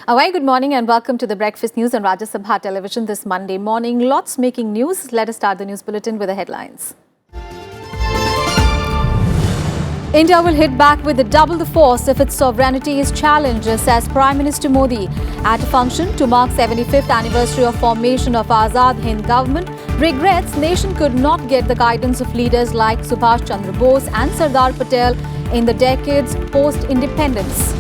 A very good morning and welcome to the Breakfast News on Rajya Sabha television this Monday morning. Lots making news. Let us start the news bulletin with the headlines. India will hit back with double the force if its sovereignty is challenged, says Prime Minister Modi. At a function to mark 75th anniversary of formation of Azad Hind government, regrets nation could not get the guidance of leaders like Subhash Chandra Bose and Sardar Patel in the decades post-independence.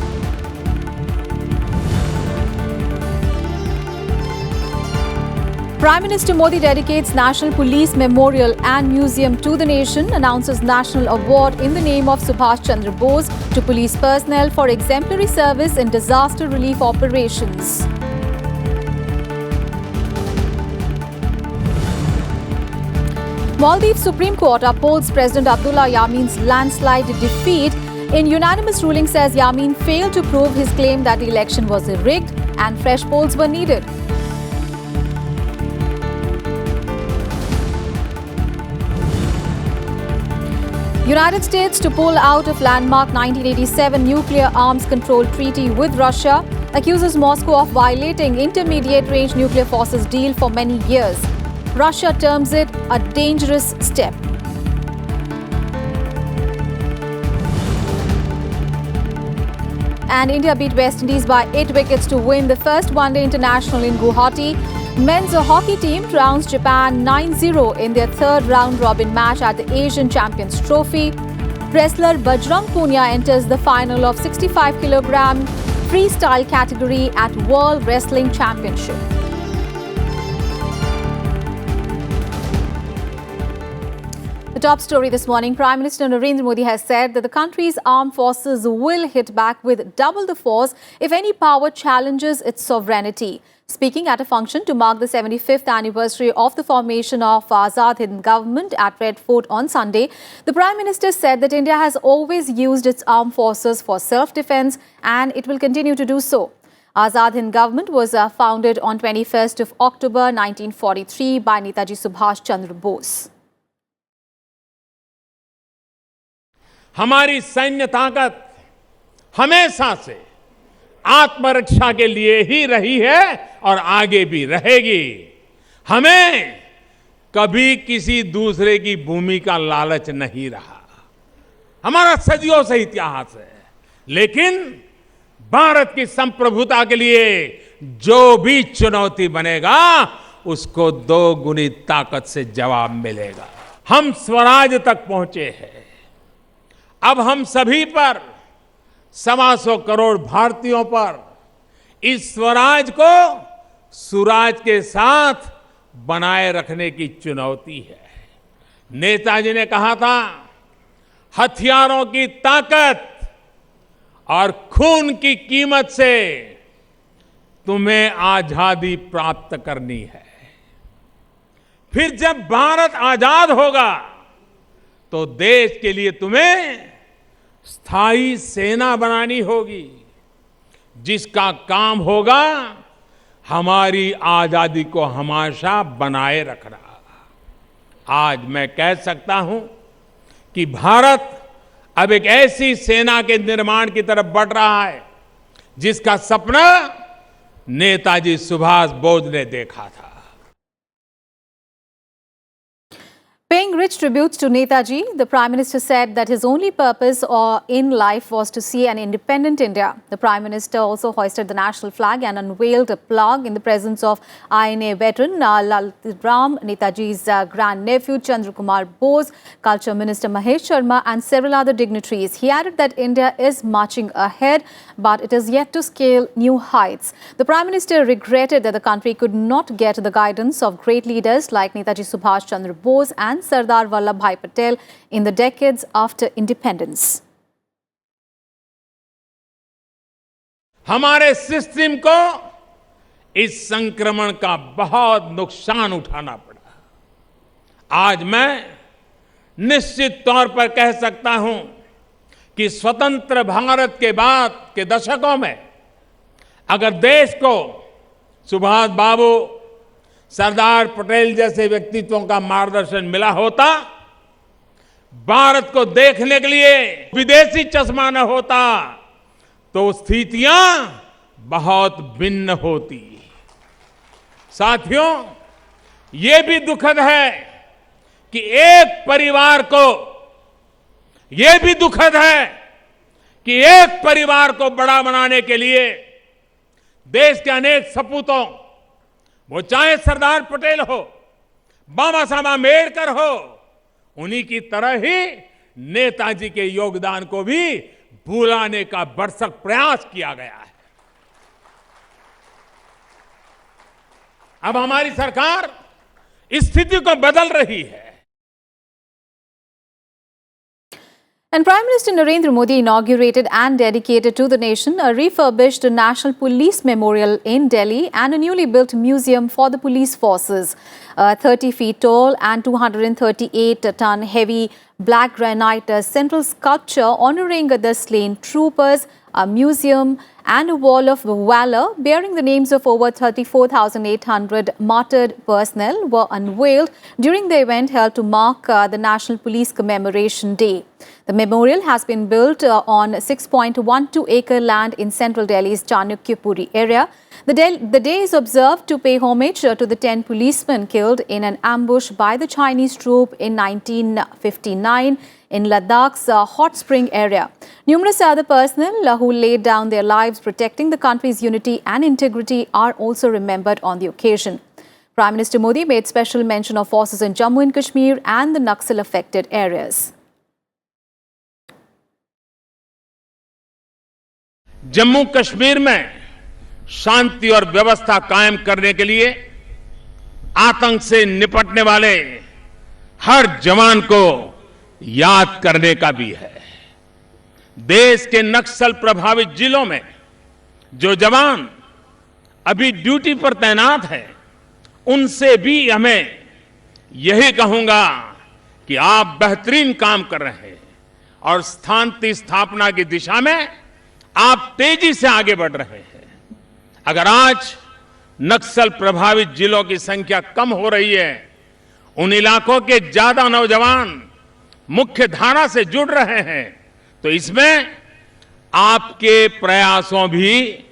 Prime Minister Modi dedicates National Police Memorial and Museum to the nation, announces National Award in the name of Subhash Chandra Bose to police personnel for exemplary service in disaster relief operations. Maldives Supreme Court upholds President Abdullah Yamin's landslide defeat. In unanimous ruling says Yamin failed to prove his claim that the election was rigged and fresh polls were needed. United States to pull out of landmark 1987 nuclear arms control treaty with Russia, accuses Moscow of violating intermediate-range nuclear forces deal for many years. Russia terms it a dangerous step. And India beat West Indies by 8 wickets to win the first one-day international in Guwahati. Men's hockey team trounced Japan 9-0 in their third round-robin match at the Asian Champions Trophy. Wrestler Bajrang Punia enters the final of 65kg freestyle category at World Wrestling Championship. The top story this morning, Prime Minister Narendra Modi has said that the country's armed forces will hit back with double the force if any power challenges its sovereignty. Speaking at a function to mark the 75th anniversary of the formation of Azad Hind government at Red Fort on Sunday, the Prime Minister said that India has always used its armed forces for self-defense and it will continue to do so. Azad Hind government was founded on 21st of October 1943 by Netaji Subhash Chandra Bose. हमारी सैन्य ताकत हमेशा से आत्मरक्षा के लिए ही रही है और आगे भी रहेगी। हमें कभी किसी दूसरे की भूमि का लालच नहीं रहा। हमारा सदियों से इतिहास है, लेकिन भारत की संप्रभुता के लिए जो भी चुनौती बनेगा उसको दो गुनी ताकत से जवाब मिलेगा। हम स्वराज तक पहुंचे हैं। अब हम सभी पर 125 करोड़ भारतीयों पर इस स्वराज को सुराज के साथ बनाए रखने की चुनौती है। नेताजी ने कहा था, हथियारों की ताकत और खून की कीमत से तुम्हें आजादी प्राप्त करनी है। फिर जब भारत आजाद होगा तो देश के लिए तुम्हें स्थायी सेना बनानी होगी, जिसका काम होगा हमारी आजादी को हमेशा बनाए रखना। आज मैं कह सकता हूं कि भारत अब एक ऐसी सेना के निर्माण की तरफ बढ़ रहा है जिसका सपना नेताजी सुभाष बोस ने देखा था। Paying rich tributes to Netaji, the Prime Minister said that his only purpose in life was to see an independent India. The Prime Minister also hoisted the national flag and unveiled a plaque in the presence of INA veteran Lal Ram, Netaji's grandnephew Chandrakumar Bose, Culture Minister Mahesh Sharma and several other dignitaries. He added that India is marching ahead, but it is yet to scale new heights. The Prime Minister regretted that the country could not get the guidance of great leaders like Netaji Subhash Chandra Bose and Sardar Vallabhbhai Patel in the decades after independence. हमारे system को इस संक्रमण का बहुत नुकसान उठाना पड़ा। आज मैं निश्चित तौर पर कह सकता हूं कि स्वतंत्र भारत के बाद के दशकों में अगर देश को सुभाष बाबू, सरदार पटेल जैसे व्यक्तित्वों का मार्गदर्शन मिला होता, भारत को देखने के लिए विदेशी चश्मा न होता, तो स्थितियां बहुत भिन्न होती। साथियों, ये भी दुखद है कि एक परिवार को, ये भी दुखद है कि एक परिवार को बड़ा बनाने के लिए देश के अनेक सपूतों, वो चाहे सरदार पटेल हो, बाबा साहब आंबेडकर हो, उन्हीं की तरह ही नेताजी के योगदान को भी भुलाने का भरसक प्रयास किया गया है। अब हमारी सरकार इस स्थिति को बदल रही है। And Prime Minister Narendra Modi inaugurated and dedicated to the nation a refurbished National Police Memorial in Delhi and a newly built museum for the police forces. A 30 feet tall and 238-ton heavy black granite central sculpture honoring the slain troopers, a museum and a wall of valor bearing the names of over 34,800 martyred personnel were unveiled during the event held to mark the National Police Commemoration Day. The memorial has been built on 6.12-acre land in central Delhi's Chanukyapuri area. The day is observed to pay homage to the 10 policemen killed in an ambush by the Chinese troop in 1959 in Ladakh's hot spring area. Numerous other personnel who laid down their lives protecting the country's unity and integrity are also remembered on the occasion. Prime Minister Modi made special mention of forces in Jammu and Kashmir and the Naxal-affected areas. Jammu Kashmir में शांति और व्यवस्था कायम करने के लिए आतंक से निपटने वाले हर जवान को याद करने का भी है। देश के नक्सल प्रभावित जिलों में जो जवान अभी ड्यूटी पर तैनात हैं, उनसे भी हमें यही कहूंगा कि आप बेहतरीन काम कर रहे हैं और शांति स्थापना की दिशा में आप तेजी से आगे बढ़ रहे हैं। अगर आज नक्सल प्रभावित जिलों की संख्या कम हो रही है, उन इलाकों के ज्यादा नौजवान मुख्य धारा से जुड़ रहे हैं, तो इसमें आपके प्रयासों भी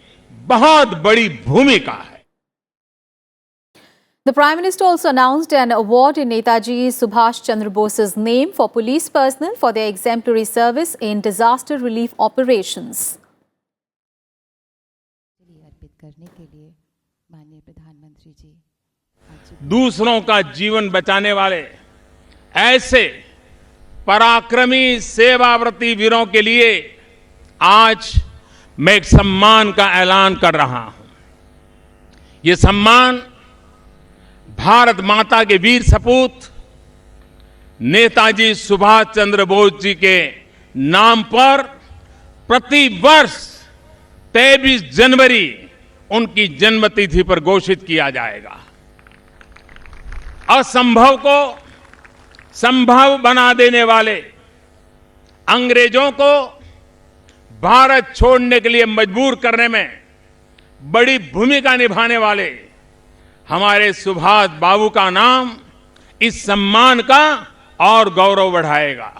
बहुत बड़ी भूमिका है। The Prime Minister also announced an award in Netaji Subhash Chandra Bose's name for police personnel for their exemplary service in disaster relief operations. दूसरों का जीवन बचाने वाले ऐसे पराक्रमी सेवाव्रती वीरों के लिए आज मैं एक सम्मान का ऐलान कर रहा हूं। ये सम्मान भारत माता के वीर सपूत नेताजी सुभाष चंद्र बोस जी के नाम पर प्रति वर्ष 23 जनवरी उनकी जन्मतिथि पर घोषित किया जाएगा। असंभव को संभव बना देने वाले, अंग्रेजों को भारत छोड़ने के लिए मजबूर करने में बड़ी भूमिका निभाने वाले हमारे सुभाष बाबू का नाम इस सम्मान का और गौरव बढ़ाएगा।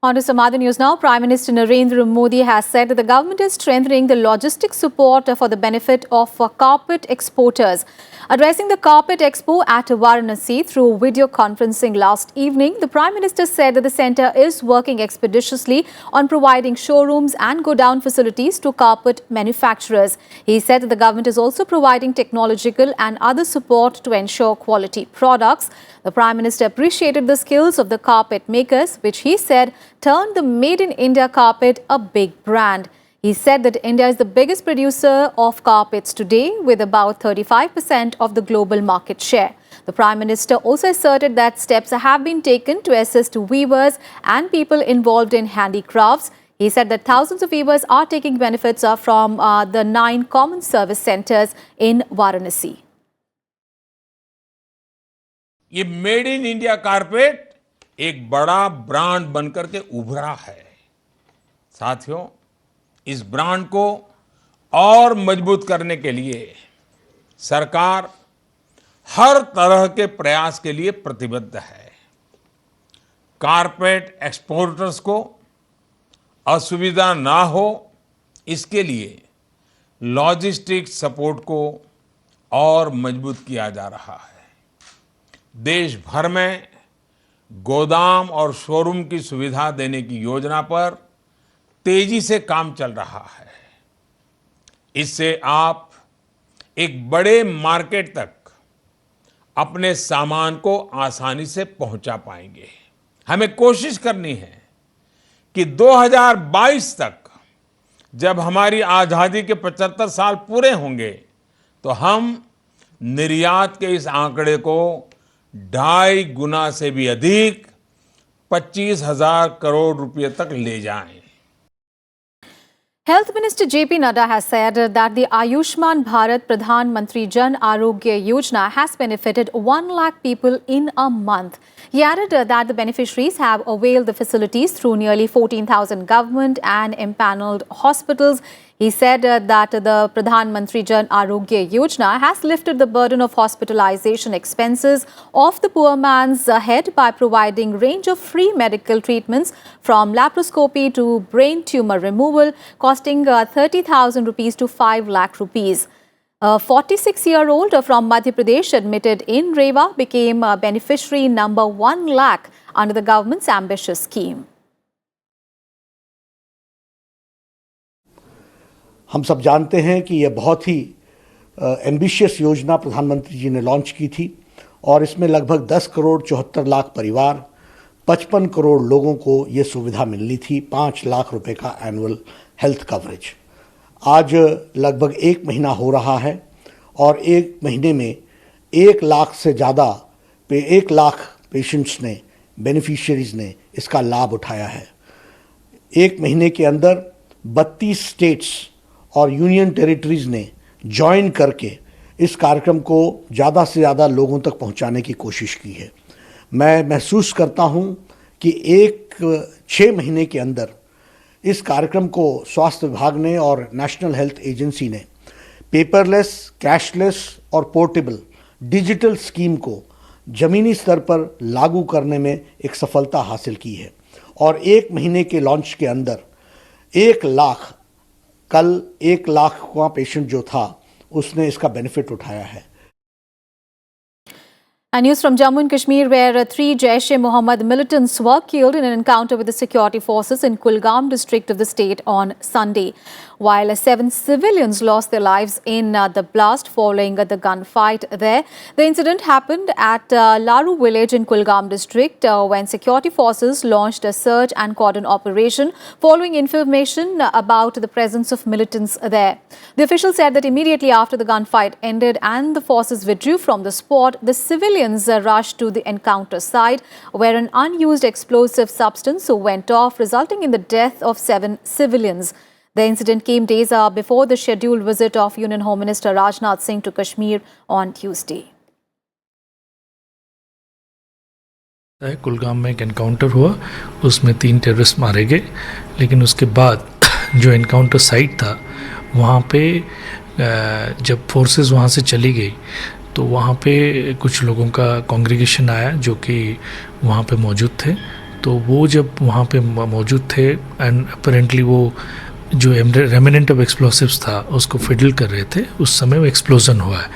On to some other news now. Prime Minister Narendra Modi has said that the government is strengthening the logistic support for the benefit of carpet exporters. Addressing the Carpet Expo at Varanasi through video conferencing last evening, the Prime Minister said that the centre is working expeditiously on providing showrooms and godown facilities to carpet manufacturers. He said that the government is also providing technological and other support to ensure quality products. The Prime Minister appreciated the skills of the carpet makers, which he said turned the Made in India carpet a big brand. He said that India is the biggest producer of carpets today with about 35% of the global market share. The Prime Minister also asserted that steps have been taken to assist weavers and people involved in handicrafts. He said that thousands of weavers are taking benefits from the 9 common service centres in Varanasi. ये made in India carpet एक बड़ा brand बनकर के उभरा है। साथियों, इस brand को और मजबूत करने के लिए सरकार हर तरह के प्रयास के लिए प्रतिबद्ध है। कारपेट एक्सपोर्टर्स को असुविधा ना हो, इसके लिए लॉजिस्टिक्स सपोर्ट को और मजबूत किया जा रहा है। देश भर में गोदाम और शोरूम की सुविधा देने की योजना पर तेजी से काम चल रहा है। इससे आप एक बड़े मार्केट तक अपने सामान को आसानी से पहुंचा पाएंगे। हमें कोशिश करनी है कि 2022 तक जब हमारी आजादी के 75 साल पूरे होंगे तो हम निर्यात के इस आंकड़े को 2.5 गुना से भी अधिक 25,000 करोड़ रुपए तक ले जाएं। Health Minister JP Nadda has said that the Ayushman Bharat Pradhan Mantri Jan Arogya Yojana has benefited 1 lakh people in a month. He added that the beneficiaries have availed the facilities through nearly 14,000 government and empaneled hospitals. He said that the Pradhan Mantri Jan Arogya Yojana has lifted the burden of hospitalization expenses off the poor man's head by providing range of free medical treatments from laparoscopy to brain tumor removal, costing 30,000 rupees to 5 lakh rupees. A 46-year-old from Madhya Pradesh admitted in Rewa became beneficiary number 1 lakh under the government's ambitious scheme. हम सब जानते हैं कि यह बहुत ही ambitious योजना प्रधानमंत्री जी ने लॉन्च की थी और इसमें लगभग 10 करोड़ 74 लाख परिवार, 55 करोड़ लोगों को ये सुविधा मिलनी थी, 5 लाख रुपए का एनुअल हेल्थ कवरेज। आज लगभग 1 महीना हो रहा है और 1 महीने में 1 लाख से ज़्यादा 1 लाख पेशेंट्स ने, बेनिफिशियरीज ने इसका लाभ उठाया है। 1 महीने के अंदर 32 स्टेट्स और यूनियन टेरिटरीज ने ज्वाइन करके इस कार्यक्रम को ज़्यादा से ज़्यादा लोगों तक पहुंचाने की कोशिश की है। मैं महसूस करता हूं कि 6 महीने के अंदर इस कार्यक्रम को स्वास्थ्य विभाग ने और नेशनल हेल्थ एजेंसी ने पेपरलेस, कैशलेस और पोर्टेबल डिजिटल स्कीम को ज़मीनी स्तर पर लागू करने में एक सफलता हासिल की है और 1 महीने के लॉन्च के अंदर 1 लाख, कल 1 लाख का पेशेंट जो था उसने इसका बेनिफिट उठाया है। And news from Jammu and Kashmir, where 3 Jaish-e-Mohammed militants were killed in an encounter with the security forces in Kulgam district of the state on Sunday, while 7 civilians lost their lives in the blast following the gunfight there. The incident happened at Laru village in Kulgam district when security forces launched a search and cordon operation following information about the presence of militants there. The official said that immediately after the gunfight ended and the forces withdrew from the spot, the civilians rushed to the encounter site where an unused explosive substance went off, resulting in the death of 7 civilians. The incident came days before the scheduled visit of Union Home Minister Rajnath Singh to Kashmir on Tuesday. Kulgam में एक encounter हुआ, उसमें 3 terrorist मारे गए, लेकिन उसके बाद जो एनकाउंटर साइट था वहाँ पे जब फोर्सेस वहाँ से चली गई तो वहाँ पे कुछ लोगों का कांग्रीगेशन आया जो कि वहाँ पे मौजूद थे। तो वो जब वहाँ पे मौजूद थे एंड अपेरेंटली वो जो रेमिनेंट ऑफ एक्सप्लोसिव्स था उसको फिडल कर रहे थे, उस समय वो एक्सप्लोजन हुआ है।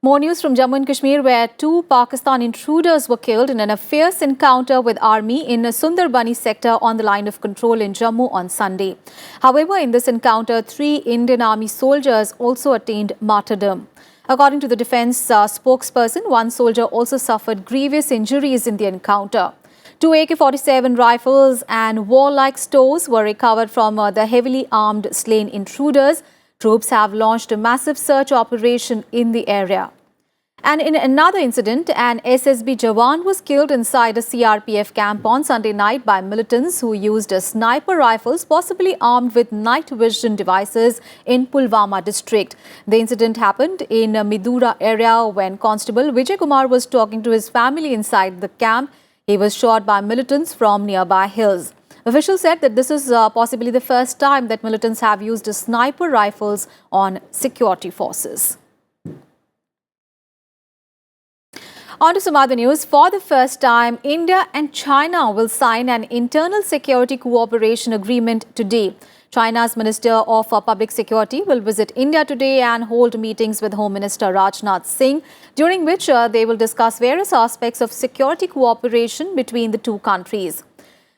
More news from Jammu and Kashmir, where 2 Pakistan intruders were killed in a fierce encounter with army in Sundarbani sector on the line of control in Jammu on Sunday. However, in this encounter, 3 Indian Army soldiers also attained martyrdom. According to the defense spokesperson, 1 soldier also suffered grievous injuries in the encounter. 2 AK-47 rifles and warlike stores were recovered from the heavily armed slain intruders. Troops have launched a massive search operation in the area. And in another incident, an SSB Jawan was killed inside a CRPF camp on Sunday night by militants who used sniper rifles, possibly armed with night vision devices in Pulwama district. The incident happened in Midura area when Constable Vijay Kumar was talking to his family inside the camp. He was shot by militants from nearby hills. Officials said that this is possibly the first time that militants have used sniper rifles on security forces. On to some other news. For the first time, India and China will sign an internal security cooperation agreement today. China's Minister of Public Security will visit India today and hold meetings with Home Minister Rajnath Singh, during which they will discuss various aspects of security cooperation between the two countries.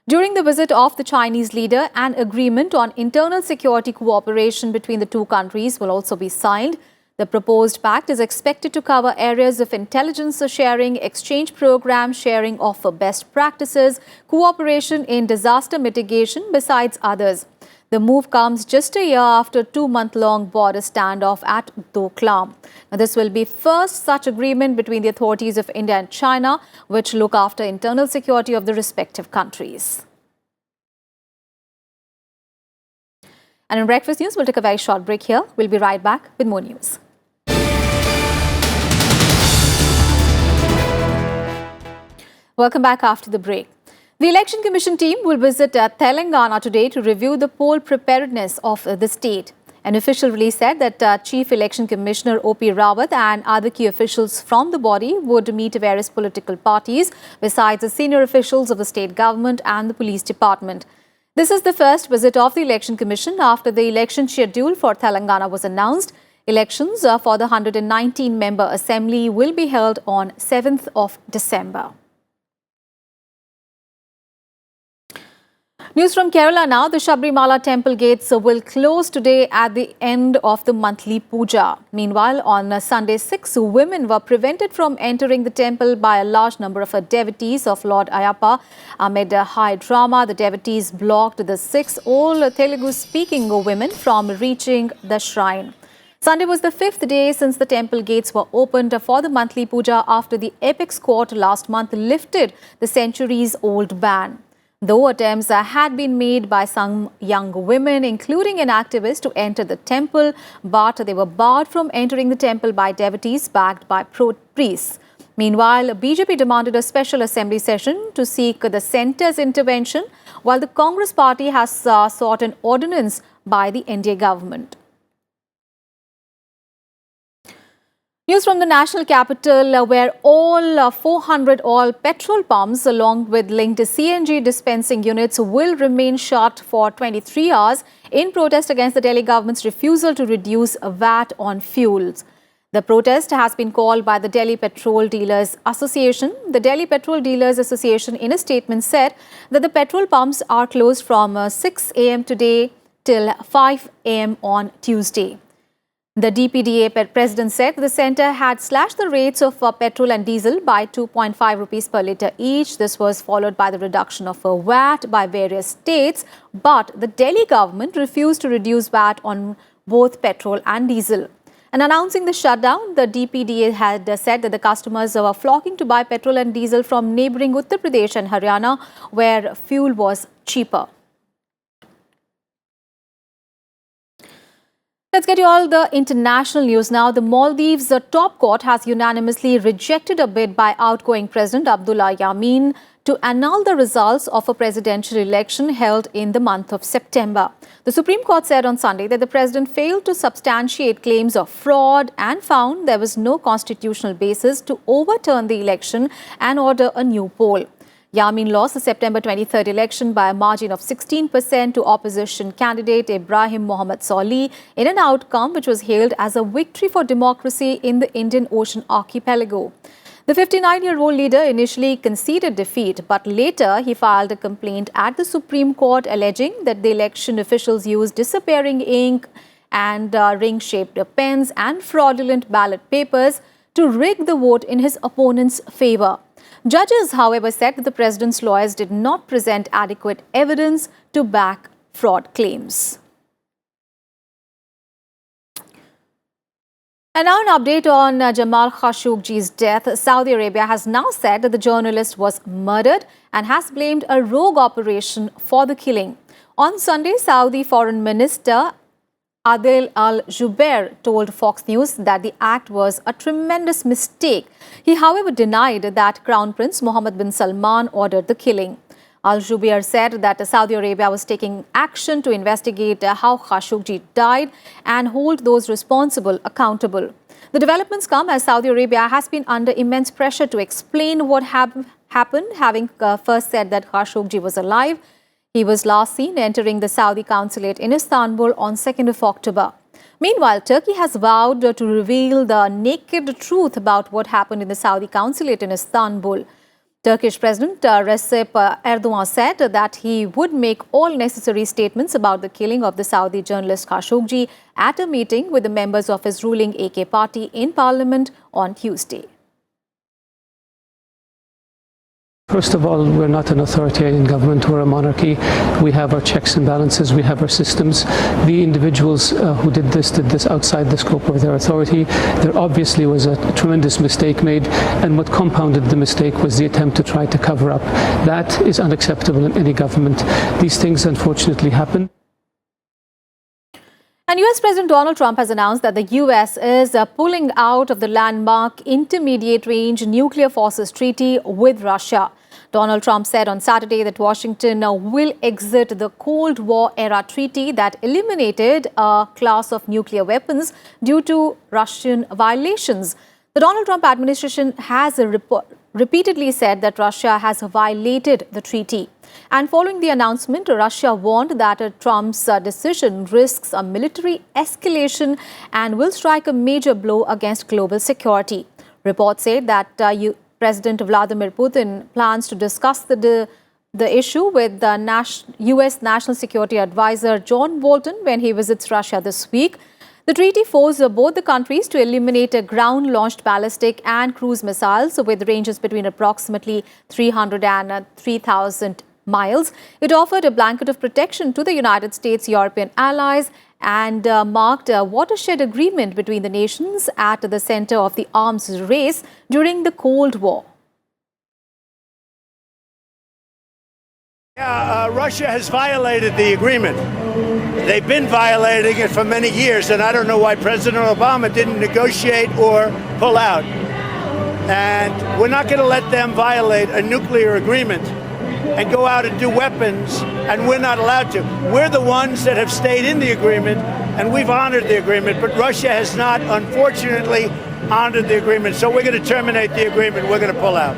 During the visit of the Chinese leader, an agreement on internal security cooperation between the two countries will also be signed. The proposed pact is expected to cover areas of intelligence sharing, exchange program, sharing of best practices, cooperation in disaster mitigation, besides others. The move comes just a year after a 2-month-long border standoff at Doklam. Now, this will be first such agreement between the authorities of India and China, which look after internal security of the respective countries. And in Breakfast News, we'll take a very short break here. We'll be right back with more news. Welcome back after the break. The Election Commission team will visit Telangana today to review the poll preparedness of the state. An official release said that Chief Election Commissioner O.P. Rawat and other key officials from the body would meet various political parties, besides the senior officials of the state government and the police department. This is the first visit of the Election Commission after the election schedule for Telangana was announced. Elections for the 119-member assembly will be held on 7th of December. News from Kerala now. The Sabrimala temple gates will close today at the end of the monthly puja. Meanwhile, on Sunday, 6 women were prevented from entering the temple by a large number of devotees of Lord Ayappa. Amid high drama, the devotees blocked the 6 all Telugu-speaking women from reaching the shrine. Sunday was the 5th day since the temple gates were opened for the monthly puja after the apex court last month lifted the centuries-old ban. Though attempts had been made by some young women, including an activist, to enter the temple, but they were barred from entering the temple by devotees backed by priests. Meanwhile, BJP demanded a special assembly session to seek the centre's intervention, while the Congress party has sought an ordinance by the NDA government. News from the national capital, where all 400 oil petrol pumps along with linked CNG dispensing units will remain shut for 23 hours in protest against the Delhi government's refusal to reduce VAT on fuels. The protest has been called by the Delhi Petrol Dealers Association. The Delhi Petrol Dealers Association in a statement said that the petrol pumps are closed from 6 a.m. today till 5 a.m. on Tuesday. The DPDA president said the centre had slashed the rates of petrol and diesel by 2.5 rupees per litre each. This was followed by the reduction of VAT by various states, but the Delhi government refused to reduce VAT on both petrol and diesel. And announcing the shutdown, the DPDA had said that the customers were flocking to buy petrol and diesel from neighbouring Uttar Pradesh and Haryana, where fuel was cheaper. Let's get you all the international news now. The Maldives top court has unanimously rejected a bid by outgoing President Abdullah Yameen to annul the results of a presidential election held in the month of September. The Supreme Court said on Sunday that the president failed to substantiate claims of fraud and found there was no constitutional basis to overturn the election and order a new poll. Yameen lost the September 23rd election by a margin of 16% to opposition candidate Ibrahim Mohammed Solih in an outcome which was hailed as a victory for democracy in the Indian Ocean archipelago. The 59-year-old leader initially conceded defeat, but later he filed a complaint at the Supreme Court alleging that the election officials used disappearing ink and ring-shaped pens and fraudulent ballot papers to rig the vote in his opponent's favour. Judges, however, said that the president's lawyers did not present adequate evidence to back fraud claims. And now an update on Jamal Khashoggi's death. Saudi Arabia has now said that the journalist was murdered and has blamed a rogue operation for the killing. On Sunday, Saudi Foreign Minister Adel Al-Jubeir told Fox News that the act was a tremendous mistake. He, however, denied that Crown Prince Mohammed bin Salman ordered the killing. Al-Jubeir said that Saudi Arabia was taking action to investigate how Khashoggi died and hold those responsible accountable. The developments come as Saudi Arabia has been under immense pressure to explain what happened, having first said that Khashoggi was alive. He was last seen entering the Saudi consulate in Istanbul on 2nd of October. Meanwhile, Turkey has vowed to reveal the naked truth about what happened in the Saudi consulate in Istanbul. Turkish President Recep Erdogan said that he would make all necessary statements about the killing of the Saudi journalist Khashoggi at a meeting with the members of his ruling AK party in parliament on Tuesday. First of all, we're not an authoritarian government, we're a monarchy. We have our checks and balances, we have our systems. The individuals who did this outside the scope of their authority. There obviously was a tremendous mistake made, and what compounded the mistake was the attempt to try to cover up. That is unacceptable in any government. These things unfortunately happen. And US President Donald Trump has announced that the US is pulling out of the landmark Intermediate Range Nuclear Forces Treaty with Russia. Donald Trump said on Saturday that Washington will exit the Cold War era treaty that eliminated a class of nuclear weapons due to Russian violations. The Donald Trump administration has repeatedly said that Russia has violated the treaty. And following the announcement, Russia warned that Trump's decision risks a military escalation and will strike a major blow against global security. Reports say that President Vladimir Putin plans to discuss the issue with the US National Security Advisor John Bolton when he visits Russia this week. The treaty forced both the countries to eliminate ground-launched ballistic and cruise missiles with ranges between approximately 300 and 3,000 miles. It offered a blanket of protection to the United States, European allies, and marked a watershed agreement between the nations at the center of the arms race during the Cold War. Russia has violated the agreement. They've been violating it for many years, and I don't know why President Obama didn't negotiate or pull out. And we're not going to let them violate a nuclear agreement and go out and do weapons, and we're not allowed to. We're the ones that have stayed in the agreement, and we've honored the agreement, but Russia has not, unfortunately, honored the agreement. So we're going to terminate the agreement. We're going to pull out.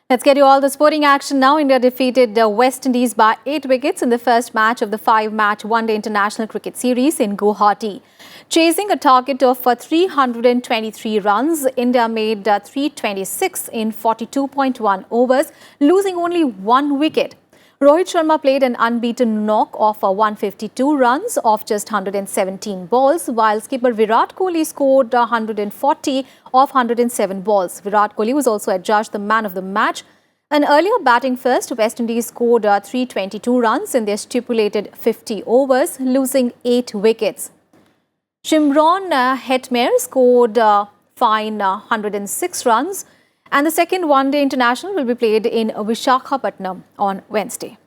Let's get you all the sporting action now. India defeated the West Indies by 8 wickets in the first match of the 5-match one-day international cricket series in Guwahati. Chasing a target of 323 runs, India made 326 in 42.1 overs, losing only 1 wicket. Rohit Sharma played an unbeaten knock of 152 runs off just 117 balls, while skipper Virat Kohli scored 140 off 107 balls. Virat Kohli was also adjudged the man of the match. An earlier batting first, West Indies scored 322 runs in their stipulated 50 overs, losing 8 wickets. Shimron Hetmyer scored fine 106 runs, and the second one-day international will be played in Visakhapatnam on Wednesday.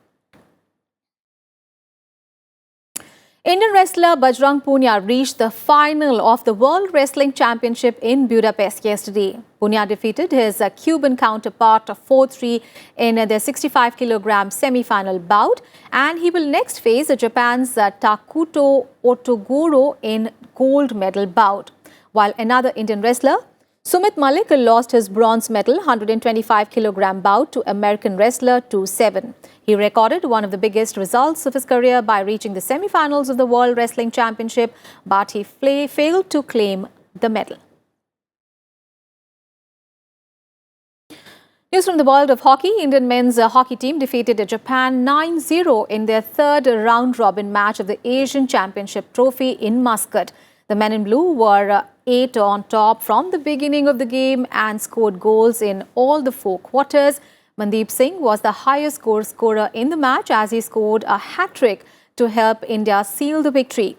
Indian wrestler Bajrang Punia reached the final of the World Wrestling Championship in Budapest yesterday. Punia defeated his Cuban counterpart 4-3 in their 65-kilogram semi-final bout, and he will next face Japan's Takuto Otoguro in gold medal bout. While another Indian wrestler, Sumit Malik, lost his bronze medal 125-kilogram bout to American wrestler 2-7. He recorded one of the biggest results of his career by reaching the semi-finals of the World Wrestling Championship, but he failed to claim the medal. News from the world of hockey. Indian men's hockey team defeated Japan 9-0 in their third round-robin match of the Asian Championship Trophy in Muscat. The men in blue were 8 on top from the beginning of the game and scored goals in all the 4 quarters. Mandeep Singh was the highest goal scorer in the match as he scored a hat-trick to help India seal the victory.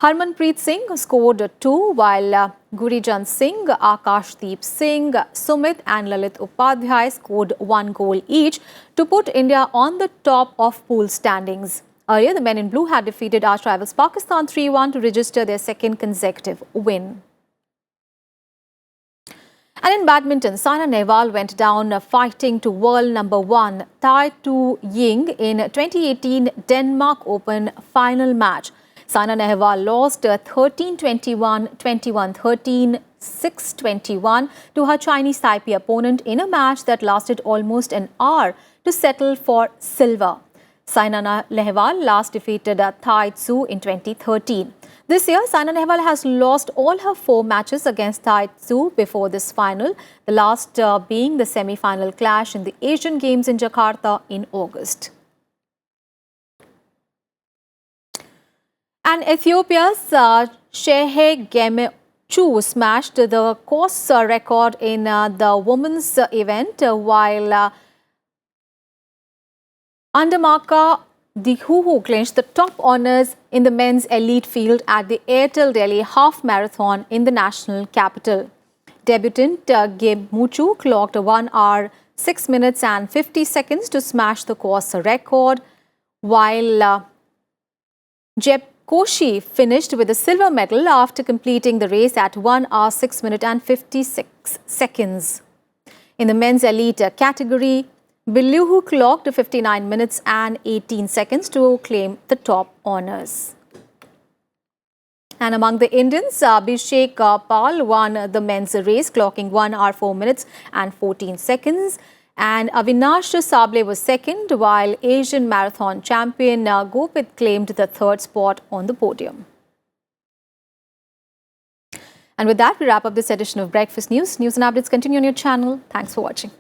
Harmanpreet Singh scored 2, while Gurijan Singh, Akashdeep Singh, Sumit and Lalit Upadhyay scored 1 goal each to put India on the top of pool standings. Earlier, the men in blue had defeated arch rivals Pakistan 3-1 to register their second consecutive win. And in badminton, Saina Nehwal went down fighting to world number 1 Tai Tzu Ying in 2018 Denmark Open final match. Saina Nehwal lost 13-21, 21-13, 6-21 to her Chinese Taipei opponent in a match that lasted almost an hour to settle for silver. Saina Nehwal last defeated Tai Tzu in 2013. This year, Saina Nehwal has lost all her 4 matches against Tai Tzu before this final, the last being the semi-final clash in the Asian Games in Jakarta in August. And Ethiopia's Shehe Gemechu smashed the course record in the women's event, while Andamaka Dihuhu clinched the top honours in the men's elite field at the Airtel Delhi Half Marathon in the national capital. Debutant Gemechu clocked 1 hour, 6 minutes and 50 seconds to smash the course record, while Jeb Koshi finished with a silver medal after completing the race at 1 hour, 6 minutes and 56 seconds. In the men's elite category, Biluhu clocked 59 minutes and 18 seconds to claim the top honours. And among the Indians, Abhishek Pal won the men's race, clocking 1 hour, 4 minutes and 14 seconds. And Avinash Sable was second, while Asian marathon champion Gopit claimed the third spot on the podium. And with that, we wrap up this edition of Breakfast News. News and updates continue on your channel. Thanks for watching.